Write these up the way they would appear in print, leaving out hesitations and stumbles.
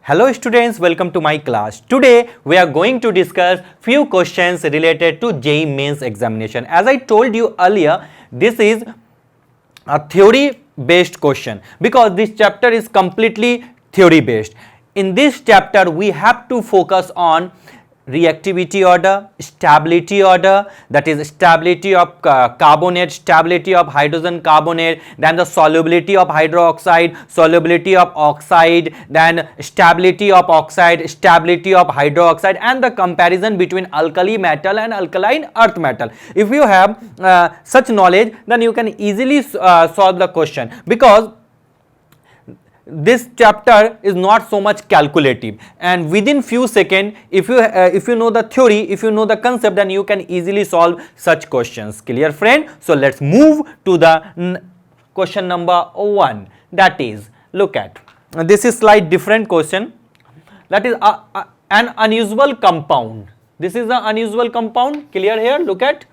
Hello students, welcome to my class. Today we are going to discuss few questions related to JEE Mains examination. As I told you earlier, this is a theory based question because this chapter is completely theory based. In this chapter we have to focus on reactivity order, stability order, that is stability of carbonate, stability of hydrogen carbonate, then the solubility of hydroxide, solubility of oxide, then stability of oxide, stability of hydroxide, and the comparison between alkali metal and alkaline earth metal. If you have such knowledge, then you can easily solve the question, because this chapter is not so much calculative, and within few seconds, if you know the theory, if you know the concept, then you can easily solve such questions. Clear, friend? So let's move to the question number 1. That is, look at this is slight different question. That is an unusual compound. This is an unusual compound. Clear here? Look at,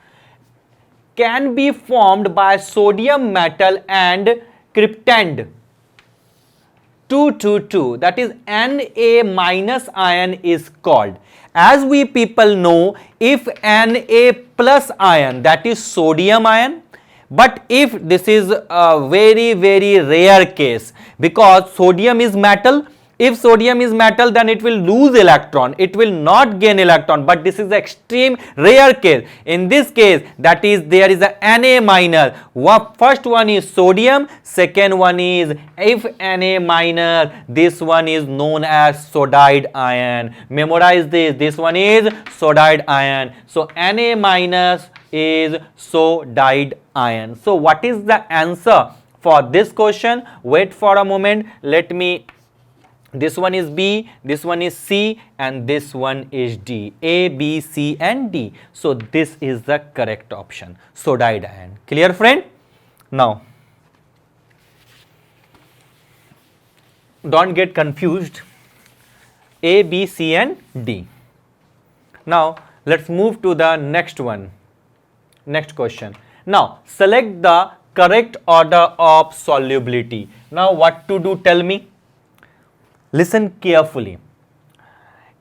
can be formed by sodium metal and cryptand 222, that is Na minus ion is called. As we people know, if Na plus ion, that is sodium ion, but if this is a very rare case, because sodium is metal. If sodium is metal, then it will lose electron, it will not gain electron, but this is the extreme rare case. In this case, that is, there is a Na minus. First one is sodium, second one is, if Na minus, this one is known as sodide ion. Memorize this one is sodide ion. So Na minus is sodide ion. So what is the answer for this question? Wait for a moment, let me. This one is B, this one is C, and this one is D. A, B, C and D. So this is the correct option, sodide ion. Clear, friend? Now, don't get confused. A, B, C and D. Now let's move to the next one. Next question. Now select the correct order of solubility. Now what to do, tell me? Listen carefully.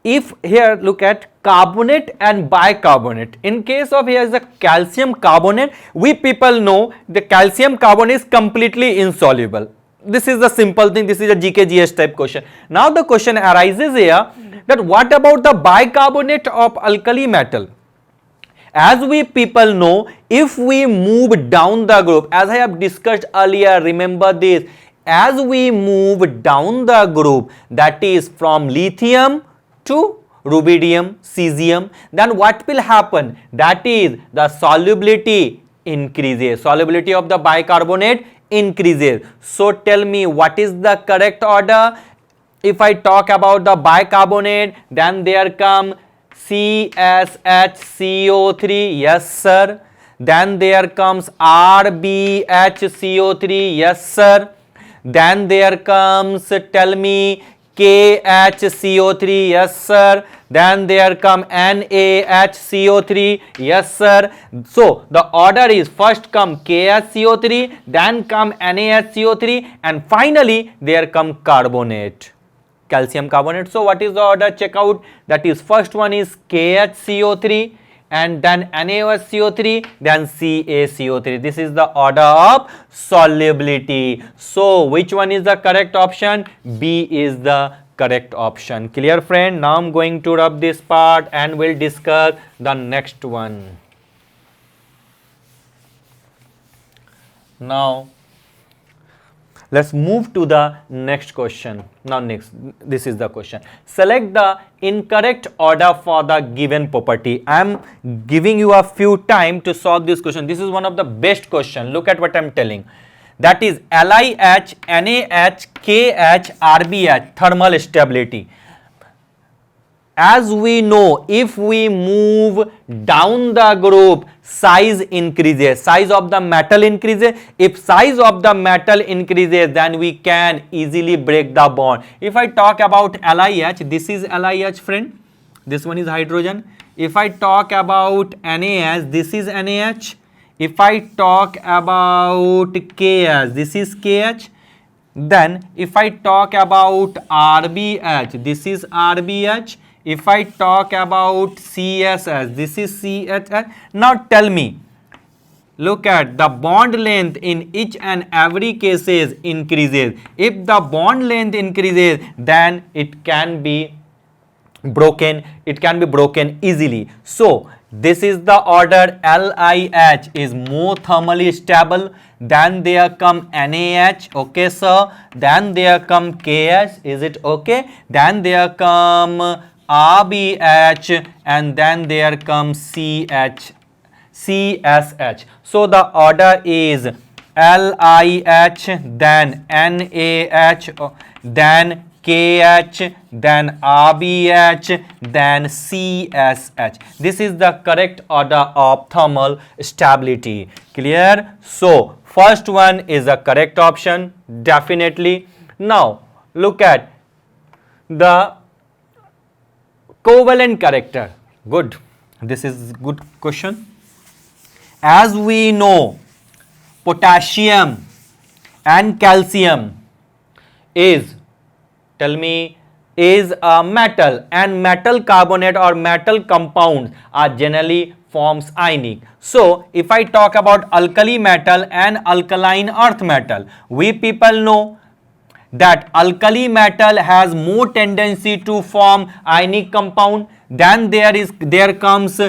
If here, look at carbonate and bicarbonate. In case of here is a calcium carbonate, we people know the calcium carbonate is completely insoluble. This is the simple thing. This is a GK/GS type question. Now the question arises here that what about the bicarbonate of alkali metal? As we people know, if we move down the group, as I have discussed earlier, remember this, as we move down the group, that is from lithium to rubidium, cesium, then what will happen? That is, the solubility increases, solubility of the bicarbonate increases. So tell me, what is the correct order? If I talk about the bicarbonate, then there come CSHCO3, yes sir. Then there comes RBHCO3, yes sir. Then there comes, tell me, KHCO3, yes sir. Then there come NaHCO3, yes sir. So the order is, first come KHCO3, then come NaHCO3, and finally there come carbonate, calcium carbonate. So what is the order? Check out. That is, first one is KHCO3, and then NaOHCO3, then CaCO3. This is the order of solubility. So which one is the correct option? B is the correct option. Clear, friend? Now I'm going to rub this part and we'll discuss the next one. Now let's move to the next question. Now this is the question. Select the incorrect order for the given property. I am giving you a few time to solve this question. This is one of the best question. Look at what I am telling. That is LiH, NaH, KH, RBH, thermal stability. As we know, if we move down the group, size increases, size of the metal increases. If size of the metal increases, then we can easily break the bond. If I talk about LiH, this is LiH, friend. This one is hydrogen. If I talk about NaH, this is NaH. If I talk about KH, this is KH. Then if I talk about RBH, this is RBH. If I talk about CSH, this is CHH. Now tell me, look at the bond length in each and every cases increases. If the bond length increases, then it can be broken, easily. So this is the order. LIH is more thermally stable. Then there come NaH, okay sir. Then there come KH, is it okay? Then there come RBH, and then there comes CSH. So the order is LIH, then NaH, then KH, then RBH, then CSH. This is the correct order of thermal stability. Clear? So first one is the correct option, definitely. Now look at the covalent character. Good. This is good question. As we know, potassium and calcium is, tell me, is a metal, and metal carbonate or metal compounds are generally forms ionic. So if I talk about alkali metal and alkaline earth metal, we people know that alkali metal has more tendency to form ionic compound. Then there comes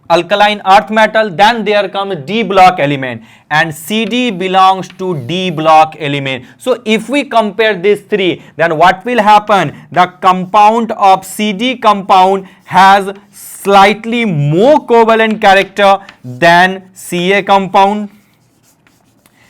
alkaline earth metal, then there comes D block element, and CD belongs to D block element. So if we compare these three, then what will happen? The compound of CD compound has slightly more covalent character than Ca compound.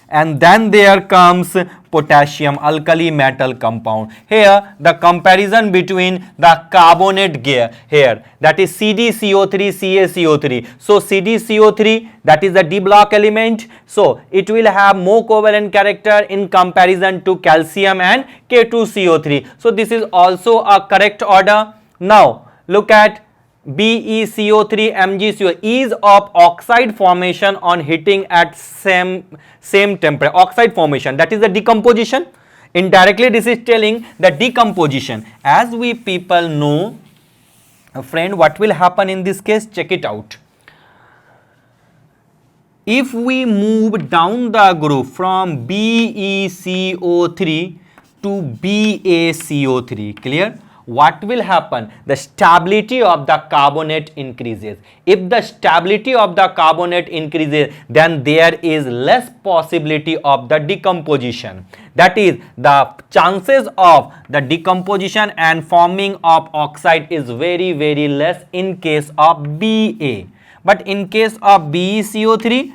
And then there comes potassium alkali metal compound. Here the comparison between the carbonate gear here, that is CdCO3 CaCO3. So CdCO3, that is the D block element, so it will have more covalent character in comparison to calcium and K2CO3. So this is also a correct order. Now look at BeCO3 MgCO, ease of oxide formation on heating at same temperature. Oxide formation, that is the decomposition. Indirectly this is telling the decomposition. As we people know, friend, what will happen in this case? Check it out. If we move down the group from BeCO3 to BaCO3, clear? What will happen? The stability of the carbonate increases. If the stability of the carbonate increases, then there is less possibility of the decomposition. That is, the chances of the decomposition and forming of oxide is very, very less in case of Ba. But in case of BeCO3,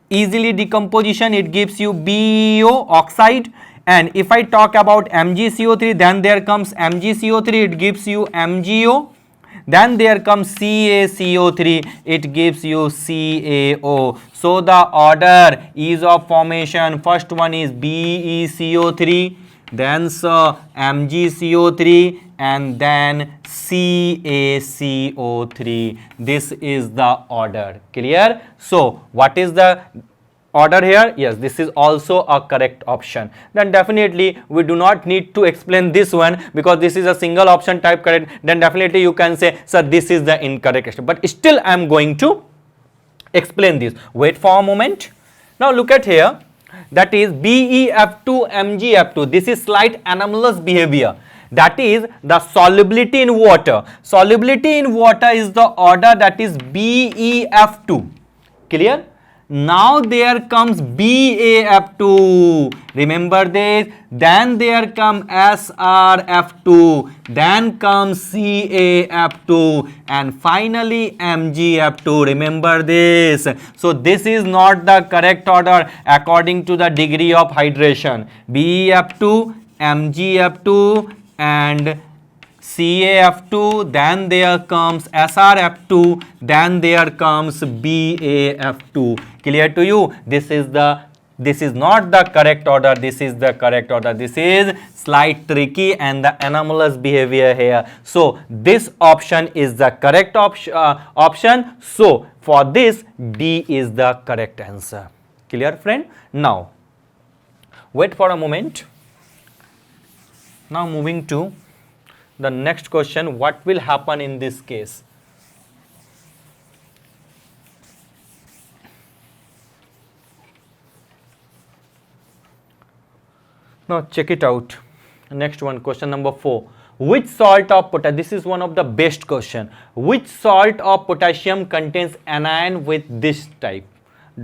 easily decomposition, it gives you BeO oxide. And if I talk about MgCO3, then there comes MgCO3, it gives you MgO. Then there comes CaCO3, it gives you CaO. So the order, ease of formation, first one is BeCO3, then MgCO3, and then CaCO3. This is the order. Clear? So what is the order here? Yes, this is also a correct option. Then definitely we do not need to explain this one, because this is a single option type correct. Then definitely you can say, sir, this is the incorrect. But still I am going to explain this. Wait for a moment. Now look at here, that is BeF2 MgF2. This is slight anomalous behavior. That is the solubility in water. Solubility in water is the order, that is BeF2. Clear? Now there comes BaF2. Remember this. Then there come SrF2. Then comes CaF2. And finally MgF2. Remember this. So this is not the correct order according to the degree of hydration. BeF2, MgF2, and CaF2, then there comes SrF2, then there comes BaF2. Clear to you? This is not the correct order. This is the correct order. This is slight tricky and the anomalous behavior here. So this option is the correct option. So for this, D is the correct answer. Clear, friend? Now Wait for a moment. Now moving to the next question, what will happen in this case? Now check it out. Next one, question number 4. Which salt of potassium, this is one of the best question. Which salt of potassium contains anion with this type?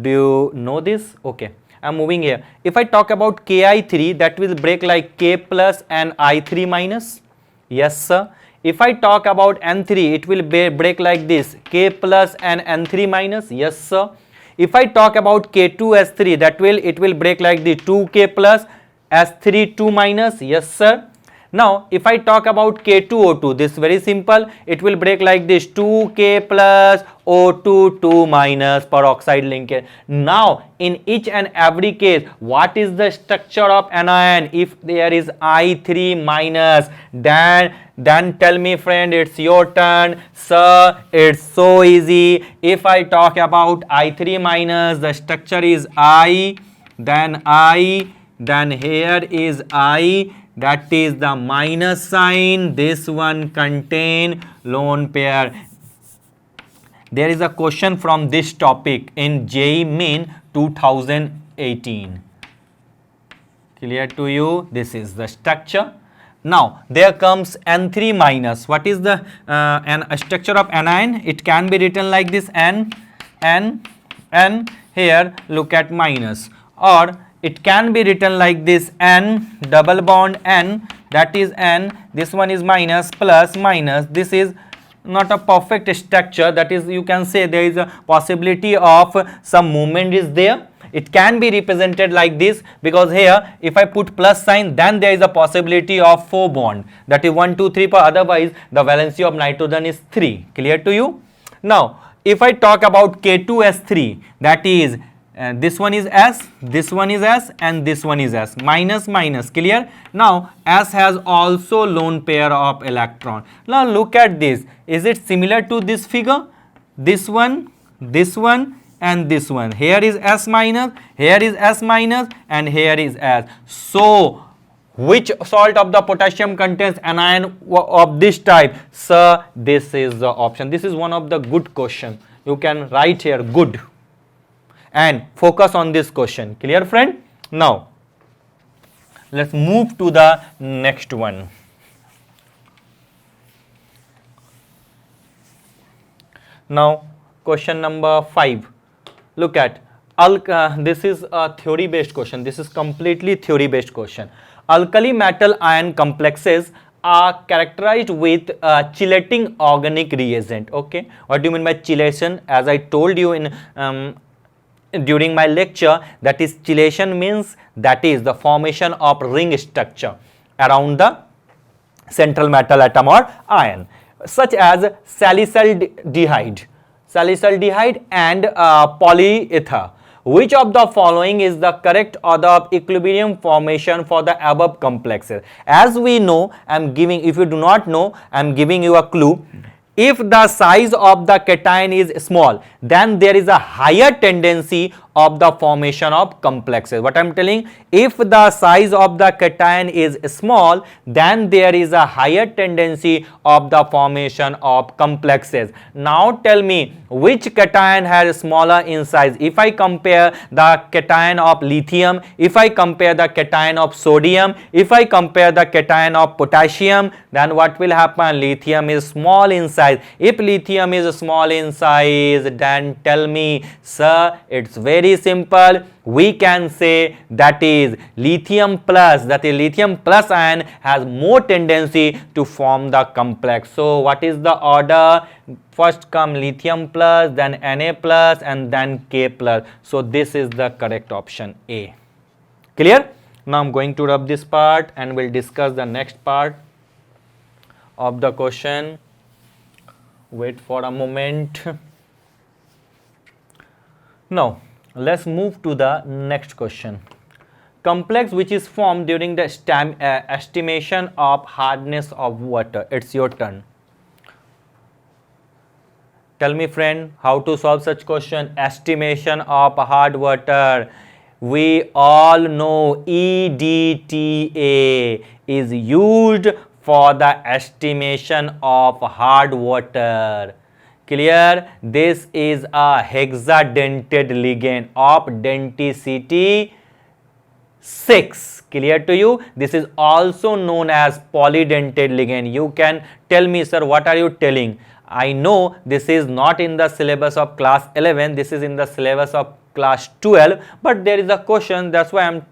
Do you know this? Okay, I'm moving here. If I talk about Ki3, that will break like K plus and I3 minus. Yes sir. If I talk about N3, it will break like this, K plus and N3 minus. Yes sir. If I talk about K2S3, it will break like the 2K plus S3 2 minus. Yes sir. Now if I talk about K2O2, this very simple, it will break like this, 2K plus O2 2 minus, peroxide linkage. Now in each and every case, what is the structure of anion? If there is I3 minus, then tell me friend, it's your turn. Sir, it's so easy. If I talk about I3 minus, the structure is I, then here is I, that is the minus sign. This one contain lone pair. There is a question from this topic in JEE Main 2018. Clear to you? This is the structure. Now there comes N3 minus. What is the structure of anion? It can be written like this, N, here look at minus, or it can be written like this, N double bond N, that is N, this one is minus plus minus. This is not a perfect structure, that is, you can say there is a possibility of some movement is there. It can be represented like this, because here if I put plus sign, then there is a possibility of 4 bond, that is 1 2 3, otherwise the valency of nitrogen is 3. Clear to you? Now if I talk about K2S3, that is this one is S, this one is S, and this one is S, minus minus. Clear? Now S has also lone pair of electron. Now look at this. Is it similar to this figure? This one, and this one. Here is S minus, here is S minus, and here is S. So which salt of the potassium contains anion of this type? Sir, this is the option. This is one of the good question. You can write here good and focus on this question. Clear friend? Now let's move to the next one. Now question number 5. Look at this is a theory based question. This is completely theory based question. Alkali metal ion complexes are characterized with chelating organic reagent. Okay, what do you mean by chelation? As I told you in during my lecture, that is chelation means that is the formation of ring structure around the central metal atom or ion, such as salicylaldehyde and polyether. Which of the following is the correct order of equilibrium formation for the above complexes? As we know, if you do not know, I am giving you a clue. If the size of the cation is small, then there is a higher tendency of the formation of complexes. What I am telling, if the size of the cation is small, then there is a higher tendency of the formation of complexes. Now tell me, which cation has smaller in size? If I compare the cation of lithium, if I compare the cation of sodium, if I compare the cation of potassium, then what will happen? Lithium is small in size. If lithium is small in size, then tell me, sir, it's very simple. We can say that is lithium plus, ion has more tendency to form the complex. So what is the order? First come lithium plus, then Na plus, and then K plus. So this is the correct option A. Clear? Now I'm going to rub this part and we'll discuss the next part of the question. Wait for a moment. Now let's move to the next question. Complex which is formed during the estimation of hardness of water. It's your turn. Tell me friend, how to solve such question? Estimation of hard water. we all know EDTA is used for the estimation of hard water. Clear? This is a hexadentate ligand of denticity 6. Clear to you? This is also known as polydentate ligand. You can tell me, sir, what are you telling? I know this is not in the syllabus of class 11, this is in the syllabus of class 12, but there is a question, that's why I am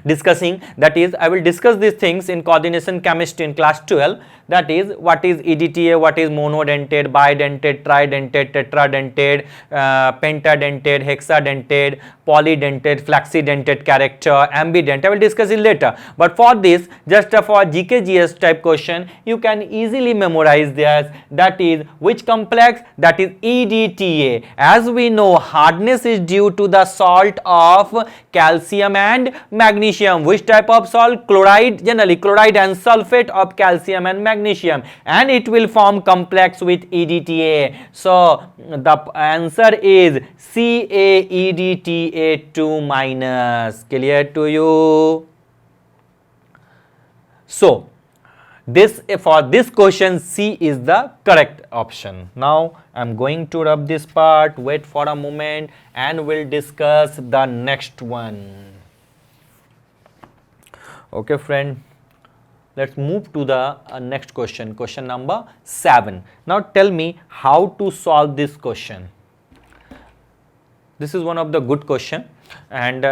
discussing. That is, I will discuss these things in coordination chemistry in class 12. That is, what is EDTA, what is monodentate, bidentate, tridentate, tetradentate, pentadentate, hexadentate, polydentate, flexidentate character, ambidentate. I will discuss it later. But for this, just for GKGS type question, you can easily memorize this. That is, which complex? That is EDTA. As we know, hardness is due to the salt of calcium and magnesium. Which type of salt? Chloride, generally chloride and sulfate of calcium and magnesium, and it will form complex with EDTA. So the answer is CaEDTA2 minus. Clear to you? So this, for this question, C is the correct option. Now I am going to rub this part, wait for a moment, and we'll discuss the next one. Okay friend, let's move to the next question, question number 7. Now tell me how to solve this question. This is one of the good question, and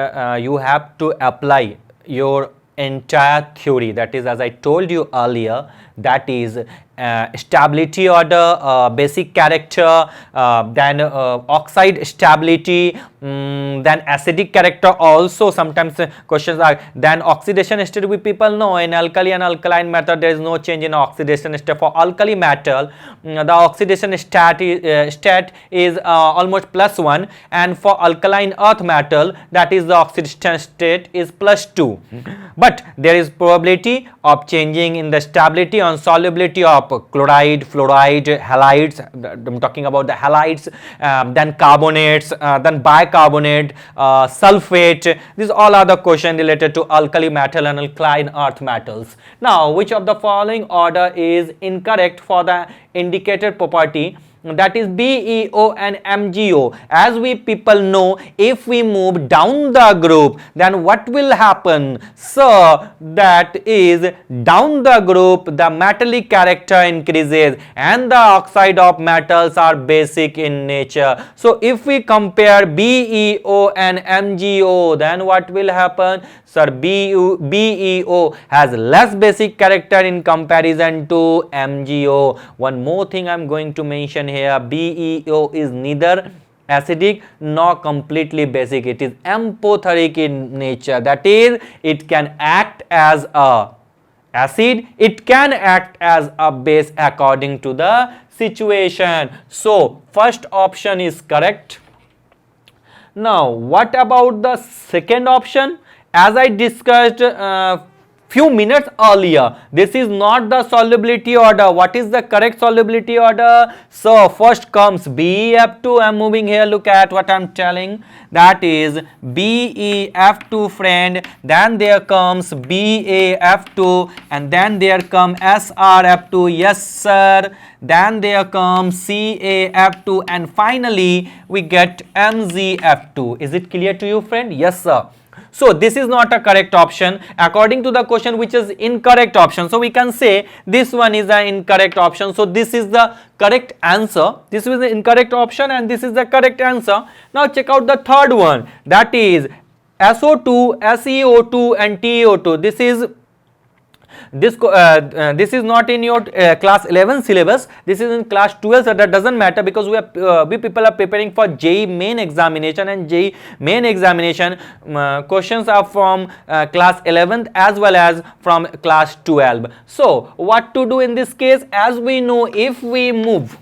you have to apply your entire theory. That is, as I told you earlier, that is stability order, basic character, then oxide stability, then acidic character also. Sometimes questions are, then oxidation state. We people know in alkali and alkaline metal there is no change in oxidation state. For alkali metal, the oxidation state is almost +1, and for alkaline earth metal, that is the oxidation state is +2. But there is probability of changing in the stability on solubility of chloride, fluoride, halides. I'm talking about the halides, then carbonates, then bicarbonate, sulfate. These all are the questions related to alkali metal and alkaline earth metals. Now, which of the following order is incorrect for the indicated property? That is BeO and MgO. As we people know, if we move down the group, then what will happen? So that is, down the group the metallic character increases and the oxide of metals are basic in nature. So if we compare BeO and MgO, then what will happen? Sir, BeO has less basic character in comparison to MgO. One more thing I am going to mention here, BeO is neither acidic nor completely basic. It is amphoteric in nature. That is, it can act as a acid, it can act as a base according to the situation. So first option is correct. Now what about the second option? As I discussed few minutes earlier, this is not the solubility order. What is the correct solubility order? So first comes BeF2. I am moving here, look at what I am telling. That is BeF2 friend, then there comes BaF2, and then there comes SrF2. Yes sir. Then there comes CaF2, and finally we get MgF2. Is it clear to you friend? Yes sir. So this is not a correct option according to the question, which is incorrect option. So we can say this one is an incorrect option. So this is the correct answer. This is the incorrect option and this is the correct answer. Now check out the third one. That is SO2, SeO2 and TeO2. This is not in your class 11 syllabus. This is in class 12, so that doesn't matter, because we people are preparing for JEE main examination, and JEE main examination questions are from class 11th as well as from class 12. So what to do in this case? As we know, if we move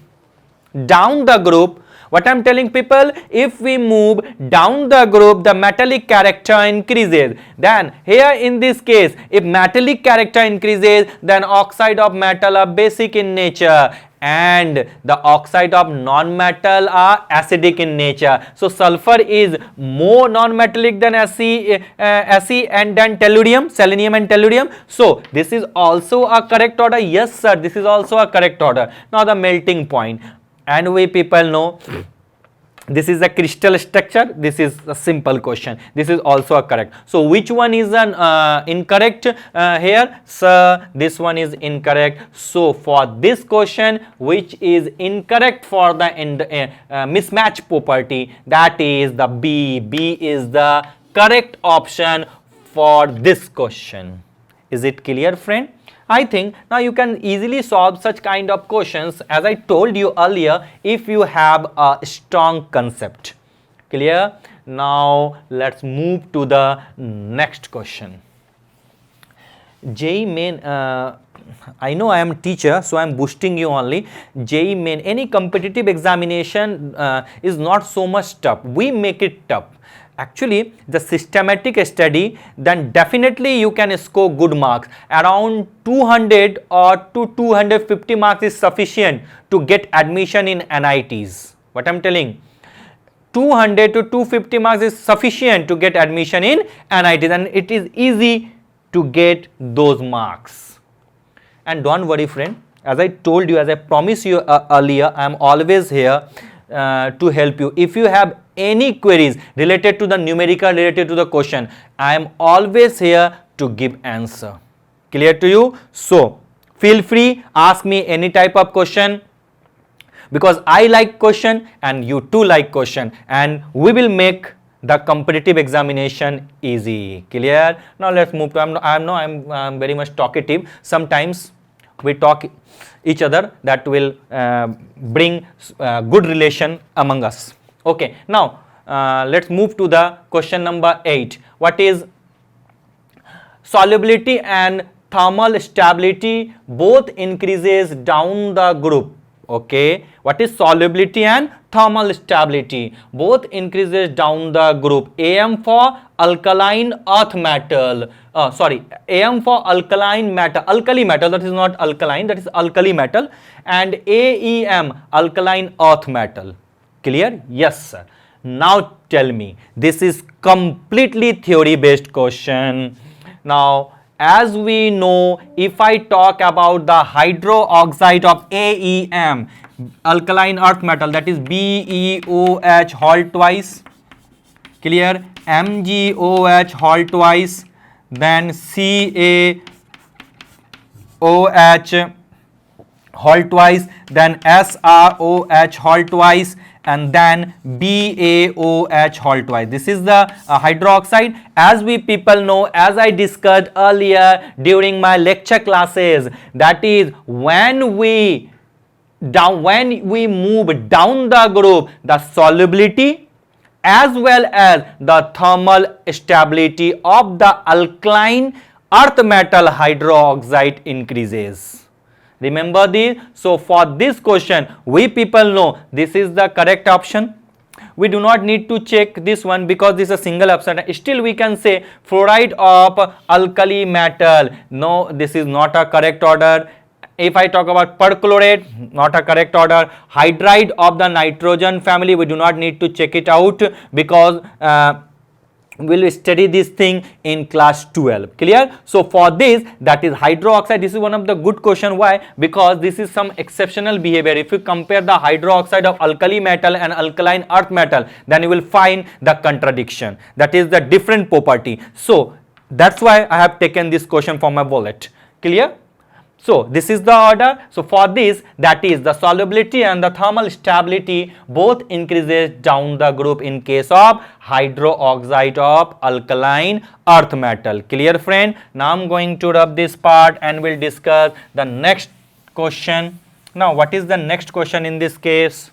down the group, what I am telling people, if we move down the group, the metallic character increases. Then here in this case, if metallic character increases, then oxide of metal are basic in nature. and the oxide of non-metal are acidic in nature. So sulfur is more non-metallic than Fe and then tellurium, selenium and tellurium. So this is also a correct order. Yes sir, this is also a correct order. Now the melting point, and we people know this is a crystal structure. This is a simple question. This is also a correct. So which one is an incorrect here? Sir, this one is incorrect. So for this question, which is incorrect for the mismatch property, that is the B. B is the correct option for this question. Is it clear, friend? I think now you can easily solve such kind of questions, as I told you earlier, if you have a strong concept. Clear? Now let's move to the next question. JEE Main, I know I am teacher, so I am boosting you only. JEE Main, any competitive examination is not so much tough. We make it tough. Actually, the systematic study, then definitely you can score good marks. Around 200 or to 250 marks is sufficient to get admission in NITs. What I'm telling, 200 to 250 marks is sufficient to get admission in NITs, and it is easy to get those marks. And don't worry, friend, as I told you, as I promised you earlier, I am always here to help you. If you have any queries related to the numerical, related to the question, I am always here to give answer. Clear to you? So feel free, ask me any type of question, because I like question and you too like question, and we will make the competitive examination easy. Clear? Now let's move to, I'm very much talkative. Sometimes we talk each other, that will bring good relation among us. Okay, now let's move to the question number 8. What is solubility and thermal stability both increases down the group? Okay, what is solubility and thermal stability? Both increases down the group. Am for alkaline earth metal, Am for alkaline metal, alkali metal, that is not alkaline, that is alkali metal, and AEM, alkaline earth metal. Clear? Yes sir. Now tell me, this is completely theory based question. Now as we know, if I talk about the hydroxide of AEM, alkaline earth metal, that is BeOH whole twice, clear, MgOH whole twice, then CaOH whole twice, then SrOH whole twice, and then BaOH whole twice. This is the hydroxide. As we people know, as I discussed earlier during my lecture classes, that is when we move down the group, the solubility as well as the thermal stability of the alkaline earth metal hydroxide increases. Remember this. So for this question, we people know this is the correct option. We do not need to check this one because this is a single option. Still we can say fluoride of alkali metal. No, this is not a correct order. If I talk about perchlorate, not a correct order. Hydride of the nitrogen family, we do not need to check it out because we'll study this thing in class 12. Clear? So for this, that is hydroxide, this is one of the good question. Why? Because this is some exceptional behavior. If you compare the hydroxide of alkali metal and alkaline earth metal, then you will find the contradiction. That is the different property. So that's why I have taken this question from my wallet. Clear? So this is the order. So for this, that is the solubility and the thermal stability both increases down the group in case of hydroxide of alkaline earth metal. Clear, friend? Now I'm going to rub this part and we'll discuss the next question. Now what is the next question in this case?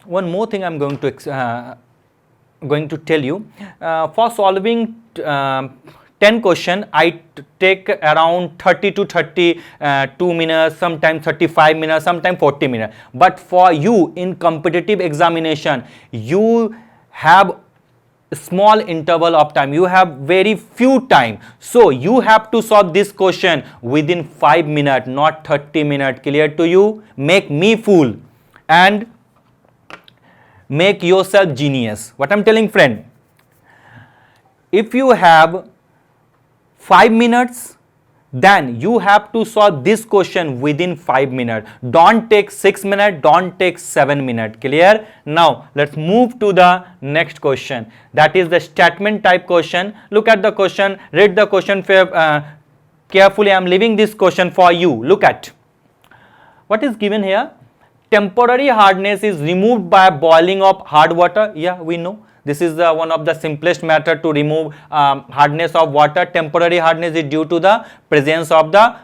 One more thing I'm going to tell you. For solving 10 question, I take around 30 to 32 minutes, sometimes 35 minutes, sometimes 40 minutes. But for you in competitive examination, you have small interval of time. You have very few time. So you have to solve this question within 5 minutes, not 30 minutes. Clear to you? Make me fool and make yourself genius. What I'm telling, friend? If you have 5 minutes, then you have to solve this question within 5 minutes. Don't take 6 minutes, don't take 7 minutes. Clear? Now let's move to the next question. That is the statement type question. Look at the question, read the question carefully. I am leaving this question for you. Look at what is given here. Temporary hardness is removed by boiling of hard water. Yeah, we know. This is one of the simplest method to remove hardness of water. Temporary hardness is due to the presence of the,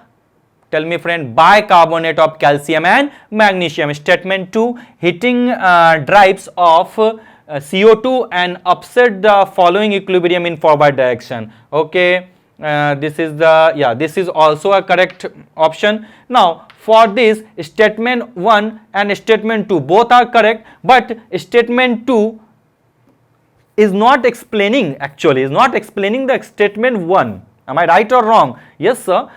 tell me friend, bicarbonate of calcium and magnesium. Statement 2, heating drives off CO2 and upset the following equilibrium in forward direction. Okay, this is the, yeah, this is also a correct option. Now for this, statement 1 and statement 2 both are correct, but statement 2 is not explaining, actually is not explaining the statement 1. Am I right or wrong? Yes sir,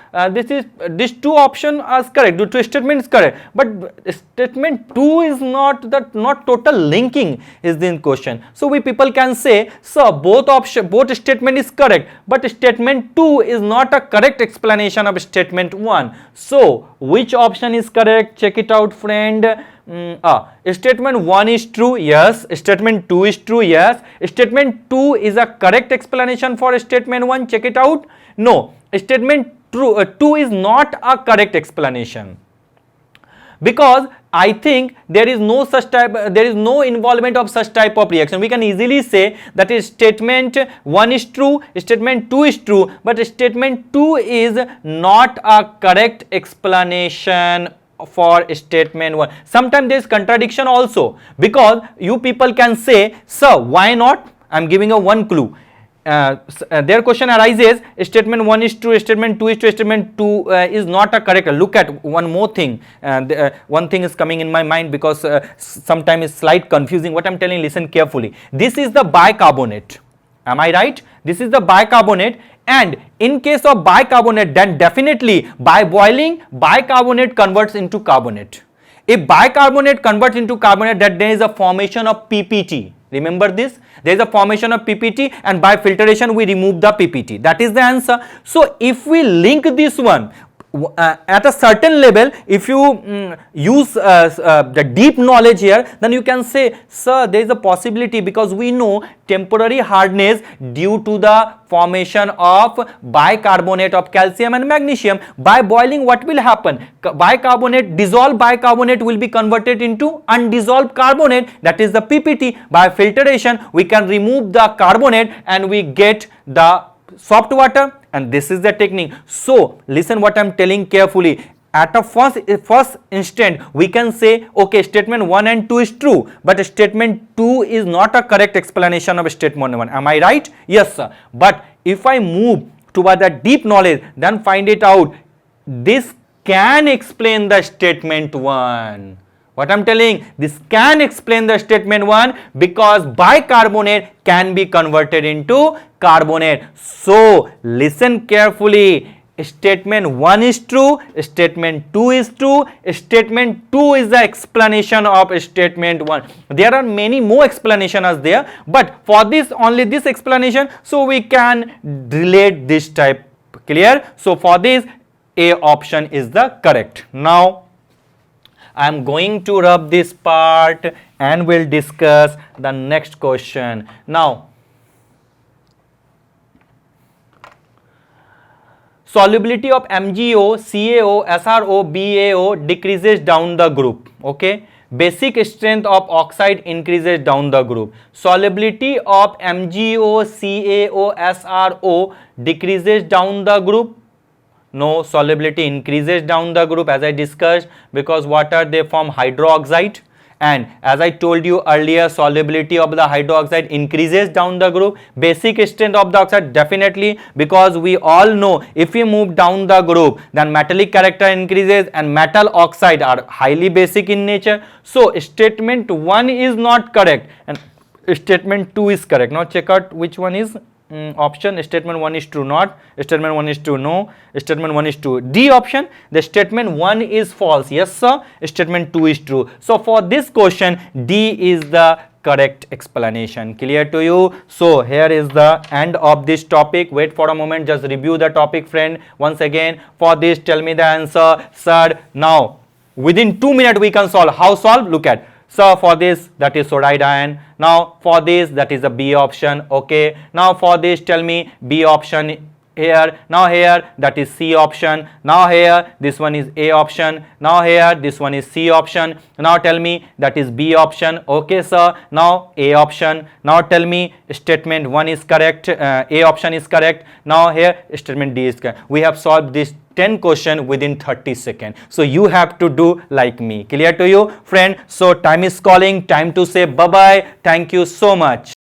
these two options are correct, the two statements correct, but statement 2 is not total linking is in question. So we people can say, sir, both statement is correct, but statement 2 is not a correct explanation of statement 1. So which option is correct? Check it out, friend. Statement 1 is true, yes. Statement 2 is true, yes. Statement 2 is a correct explanation for statement 1. Check it out. No, statement 2 is not a correct explanation, because I think there is no such type, there is no involvement of such type of reaction. We can easily say that is statement 1 is true, statement 2 is true, but statement 2 is not a correct explanation for statement 1. Sometimes there is contradiction also, because you people can say, sir, why not? I am giving a one clue. Their question arises, statement 1 is true, statement 2 is true, statement 2 is not a correct. Look at one more thing. One thing is coming in my mind, because sometimes it's slight confusing. What I'm telling, listen carefully. This is the bicarbonate. Am I right? This is the bicarbonate, and in case of bicarbonate, then definitely by boiling, bicarbonate converts into carbonate. If bicarbonate converts into carbonate, that there is a formation of PPT. Remember this? There is a formation of PPT, and by filtration we remove the PPT. That is the answer. So if we link this one at a certain level, if you use the deep knowledge here, then you can say, sir, there is a possibility, because we know temporary hardness due to the formation of bicarbonate of calcium and magnesium. By boiling, what will happen? Dissolved bicarbonate will be converted into undissolved carbonate, that is the PPT. By filtration, we can remove the carbonate and we get the soft water, and this is the technique. So listen what I am telling carefully. At a first instant, we can say, okay, statement 1 and 2 is true, but statement 2 is not a correct explanation of statement 1. Am I right? Yes sir. But if I move toward the deep knowledge, then find it out, this can explain the statement 1. What I'm telling, this can explain the statement 1, because bicarbonate can be converted into carbonate. So listen carefully. Statement 1 is true, statement 2 is true, statement 2 is the explanation of statement 1. There are many more explanations as there, but for this, only this explanation, so we can relate this type. Clear? So for this, A option is the correct. Now I am going to rub this part and we'll discuss the next question. Now, solubility of MgO, CaO, SrO, BaO decreases down the group. Okay, basic strength of oxide increases down the group. Solubility of MgO, CaO, SrO decreases down the group. No, solubility increases down the group, as I discussed, because water they form hydroxide, and as I told you earlier, solubility of the hydroxide increases down the group. Basic strength of the oxide, definitely, because we all know if we move down the group, then metallic character increases, and metal oxide are highly basic in nature. So statement 1 is not correct, and statement 2 is correct. Now check out which one is option. Statement 1 is true, not. Statement 1 is true, no. Statement 1 is true. D option, the statement 1 is false, yes sir. Statement 2 is true. So for this question, D is the correct explanation. Clear to you? So here is the end of this topic. Wait for a moment, just review the topic, friend, once again. For this, tell me the answer. Sir, now within 2 minutes we can solve. How solve? Look at. So for this, that is sodide ion. Now for this, that is the B option. Okay. Now for this, tell me B option here. Now here, that is C option. Now here, this one is A option. Now here, this one is C option. Now tell me, that is B option. Okay sir. Now A option. Now tell me, statement 1 is correct. A option is correct. Now here, statement D is correct. We have solved this 10 question within 30 seconds. So you have to do like me. Clear to you, friend? So time is calling. Time to say bye-bye. Thank you so much.